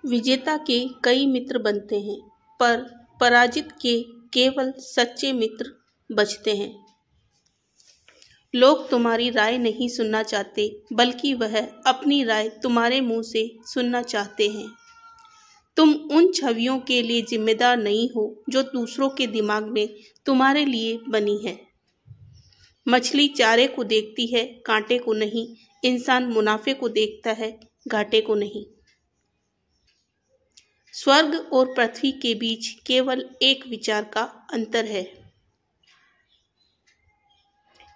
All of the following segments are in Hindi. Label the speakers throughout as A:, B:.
A: विजेता के कई मित्र बनते हैं, पर पराजित के केवल सच्चे मित्र बचते हैं। लोग तुम्हारी राय नहीं सुनना चाहते, बल्कि वह अपनी राय तुम्हारे मुंह से सुनना चाहते हैं। तुम उन छवियों के लिए जिम्मेदार नहीं हो जो दूसरों के दिमाग में तुम्हारे लिए बनी है। मछली चारे को देखती है, कांटे को नहीं। इंसान मुनाफे को देखता है, घाटे को नहीं। स्वर्ग और पृथ्वी के बीच केवल एक विचार का अंतर है।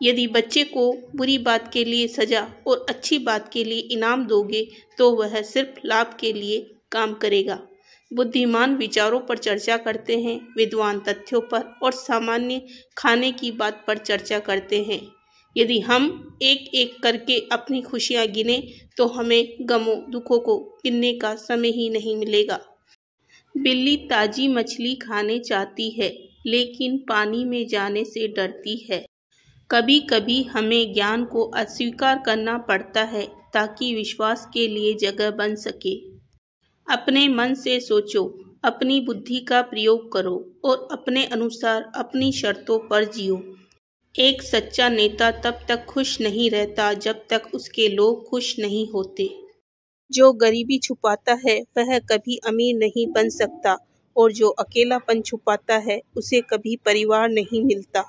A: यदि बच्चे को बुरी बात के लिए सजा और अच्छी बात के लिए इनाम दोगे तो वह सिर्फ लाभ के लिए काम करेगा। बुद्धिमान विचारों पर चर्चा करते हैं, विद्वान तथ्यों पर और सामान्य खाने की बात पर चर्चा करते हैं। यदि हम एक एक करके अपनी खुशियां गिने तो हमें गमों दुखों को गिनने का समय ही नहीं मिलेगा। बिल्ली ताजी मछली खाने चाहती है, लेकिन पानी में जाने से डरती है। कभी कभी हमें ज्ञान को अस्वीकार करना पड़ता है ताकि विश्वास के लिए जगह बन सके। अपने मन से सोचो, अपनी बुद्धि का प्रयोग करो और अपने अनुसार अपनी शर्तों पर जियो। एक सच्चा नेता तब तक खुश नहीं रहता जब तक उसके लोग खुश नहीं होते। जो गरीबी छुपाता है वह कभी अमीर नहीं बन सकता, और जो अकेलापन छुपाता है उसे कभी परिवार नहीं मिलता।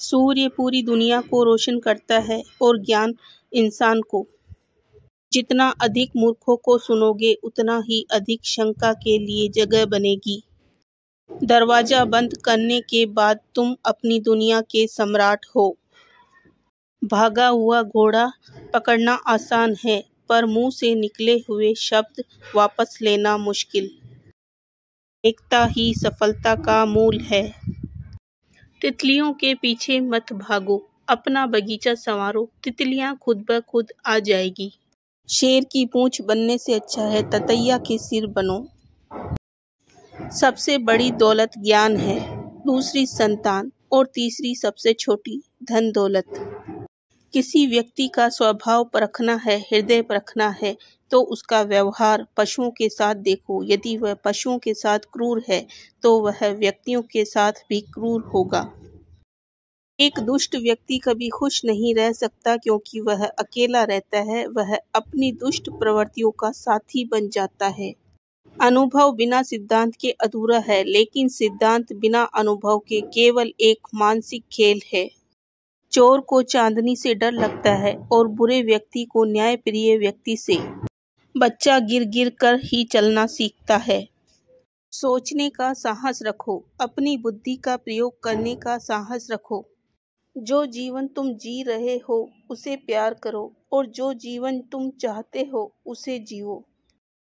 A: सूर्य पूरी दुनिया को रोशन करता है और ज्ञान इंसान को। जितना अधिक मूर्खों को सुनोगे उतना ही अधिक शंका के लिए जगह बनेगी। दरवाजा बंद करने के बाद तुम अपनी दुनिया के सम्राट हो। भागा हुआ घोड़ा पकड़ना आसान है, पर मुंह से निकले हुए शब्द वापस लेना मुश्किल। एकता ही सफलता का मूल है। तितलियों के पीछे मत भागो, अपना बगीचा संवारो, तितलियां खुद ब खुद आ जाएगी। शेर की पूंछ बनने से अच्छा है ततैया के सिर बनो। सबसे बड़ी दौलत ज्ञान है, दूसरी संतान और तीसरी सबसे छोटी धन दौलत। किसी व्यक्ति का स्वभाव परखना है, हृदय परखना है, तो उसका व्यवहार पशुओं के साथ देखो। यदि वह पशुओं के साथ क्रूर है तो वह व्यक्तियों के साथ भी क्रूर होगा। एक दुष्ट व्यक्ति कभी खुश नहीं रह सकता क्योंकि वह अकेला रहता है। वह अपनी दुष्ट प्रवृत्तियों का साथी बन जाता है। अनुभव बिना सिद्धांत के अधूरा है, लेकिन सिद्धांत बिना अनुभव के केवल एक मानसिक खेल है। चोर को चांदनी से डर लगता है और बुरे व्यक्ति को न्यायप्रिय व्यक्ति से। बच्चा गिर गिर कर ही चलना सीखता है। सोचने का साहस रखो, अपनी बुद्धि का प्रयोग करने का साहस रखो। जो जीवन तुम जी रहे हो उसे प्यार करो और जो जीवन तुम चाहते हो उसे जियो।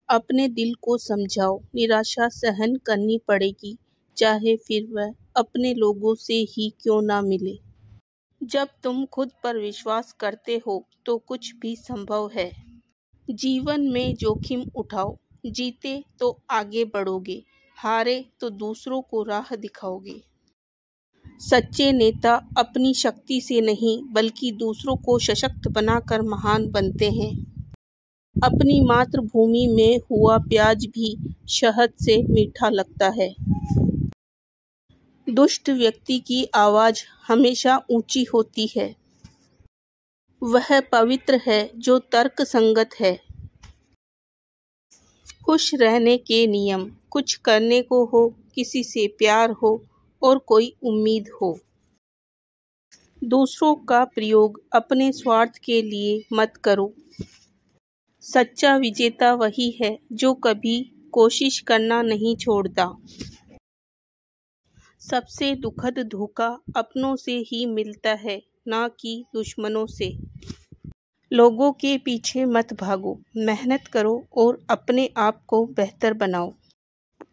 A: अपने दिल को समझाओ, निराशा सहन करनी पड़ेगी, चाहे फिर वह अपने लोगों से ही क्यों ना मिले। जब तुम खुद पर विश्वास करते हो तो कुछ भी संभव है। जीवन में जोखिम उठाओ, जीते तो आगे बढ़ोगे, हारे तो दूसरों को राह दिखाओगे। सच्चे नेता अपनी शक्ति से नहीं बल्कि दूसरों को सशक्त बनाकर महान बनते हैं। अपनी मातृभूमि में हुआ प्याज भी शहद से मीठा लगता है। दुष्ट व्यक्ति की आवाज हमेशा ऊंची होती है। वह पवित्र है जो तर्क संगत है। खुश रहने के नियम, कुछ करने को हो, किसी से प्यार हो और कोई उम्मीद हो। दूसरों का प्रयोग अपने स्वार्थ के लिए मत करो। सच्चा विजेता वही है जो कभी कोशिश करना नहीं छोड़ता। सबसे दुखद धोखा अपनों से ही मिलता है, ना कि दुश्मनों से। लोगों के पीछे मत भागो, मेहनत करो और अपने आप को बेहतर बनाओ।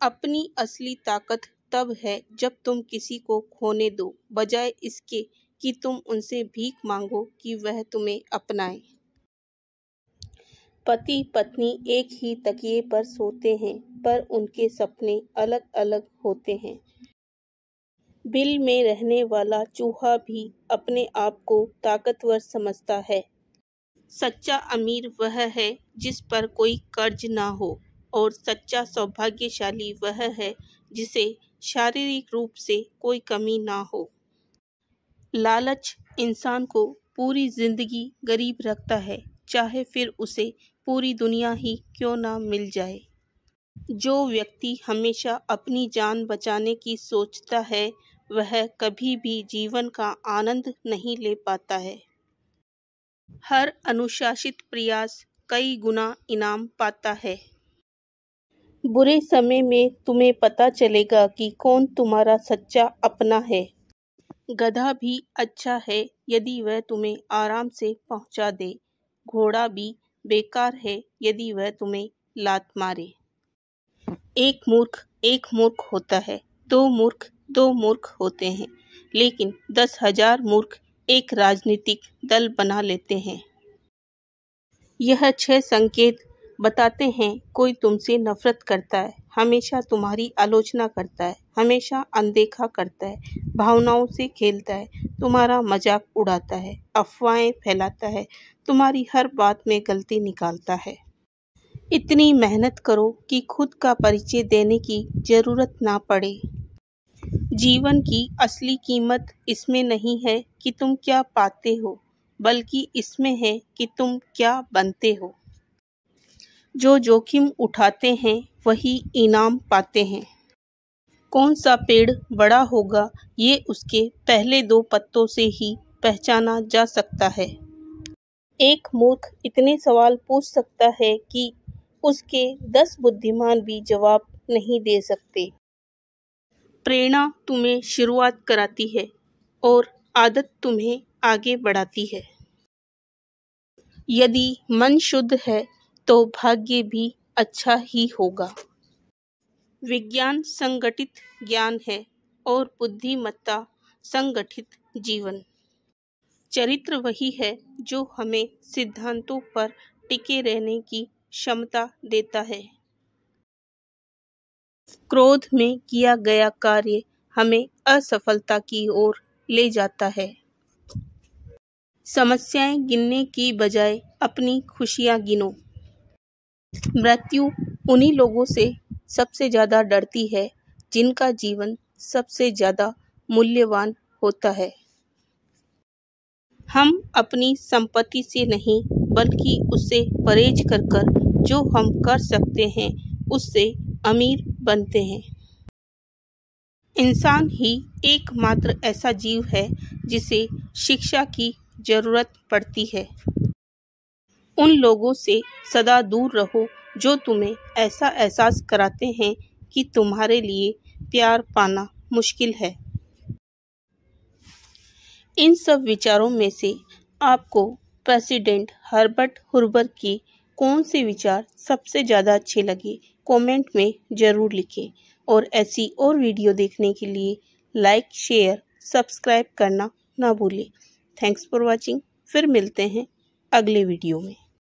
A: अपनी असली ताकत तब है जब तुम किसी को खोने दो, बजाय इसके कि तुम उनसे भीख मांगो कि वह तुम्हें अपनाए। पति पत्नी एक ही तकिए पर सोते हैं, पर उनके सपने अलग अलग होते हैं। बिल में रहने वाला चूहा भी अपने आप को ताकतवर समझता है। सच्चा अमीर वह है जिस पर कोई कर्ज ना हो, और सच्चा सौभाग्यशाली वह है जिसे शारीरिक रूप से कोई कमी ना हो। लालच इंसान को पूरी जिंदगी गरीब रखता है, चाहे फिर उसे पूरी दुनिया ही क्यों ना मिल जाए। जो व्यक्ति हमेशा अपनी जान बचाने की सोचता है, वह कभी भी जीवन का आनंद नहीं ले पाता है। हर अनुशासित प्रयास कई गुना इनाम पाता है। बुरे समय में तुम्हें पता चलेगा कि कौन तुम्हारा सच्चा अपना है। गधा भी अच्छा है यदि वह तुम्हें आराम से पहुंचा दे। घोड़ा भी बेकार है यदि वह तुम्हें लात मारे। एक मूर्ख होता है, दो मूर्ख होते हैं, लेकिन 10,000 मूर्ख एक राजनीतिक दल बना लेते हैं। यह 6 संकेत बताते हैं कोई तुमसे नफरत करता है, हमेशा तुम्हारी आलोचना करता है, हमेशा अनदेखा करता है, भावनाओं से खेलता है, तुम्हारा मजाक उड़ाता है, अफवाहें फैलाता है, तुम्हारी हर बात में गलती निकालता है। इतनी मेहनत करो कि खुद का परिचय देने की जरूरत ना पड़े। जीवन की असली कीमत इसमें नहीं है कि तुम क्या पाते हो, बल्कि इसमें है कि तुम क्या बनते हो। जो जोखिम उठाते हैं वही इनाम पाते हैं। कौन सा पेड़ बड़ा होगा ये उसके पहले 2 पत्तों से ही पहचाना जा सकता है। एक मूर्ख इतने सवाल पूछ सकता है कि उसके 10 बुद्धिमान भी जवाब नहीं दे सकते। प्रेरणा तुम्हें शुरुआत कराती है और आदत तुम्हें आगे बढ़ाती है। यदि मन शुद्ध है तो भाग्य भी अच्छा ही होगा। विज्ञान संगठित ज्ञान है और बुद्धिमत्ता संगठित जीवन। चरित्र वही है जो हमें सिद्धांतों पर टिके रहने की क्षमता देता है। क्रोध में किया गया कार्य हमें असफलता की ओर ले जाता है। समस्याएं गिनने की बजाय अपनी खुशियां गिनो। मृत्यु उन्हीं लोगों से सबसे ज़्यादा डरती है जिनका जीवन सबसे ज़्यादा मूल्यवान होता है। हम अपनी संपत्ति से नहीं बल्कि उससे परहेज कर जो हम कर सकते हैं उससे अमीर बनते हैं। इंसान ही एकमात्र ऐसा जीव है जिसे शिक्षा की जरूरत पड़ती है। उन लोगों से सदा दूर रहो जो तुम्हें ऐसा एहसास कराते हैं कि तुम्हारे लिए प्यार पाना मुश्किल है। इन सब विचारों में से आपको प्रेसिडेंट हर्बर्ट हुर्बर की कौन से विचार सबसे ज़्यादा अच्छे लगे, कमेंट में ज़रूर लिखें। और ऐसी और वीडियो देखने के लिए लाइक, शेयर, सब्सक्राइब करना ना भूलें। Thanks for watching. फिर मिलते हैं अगले वीडियो में।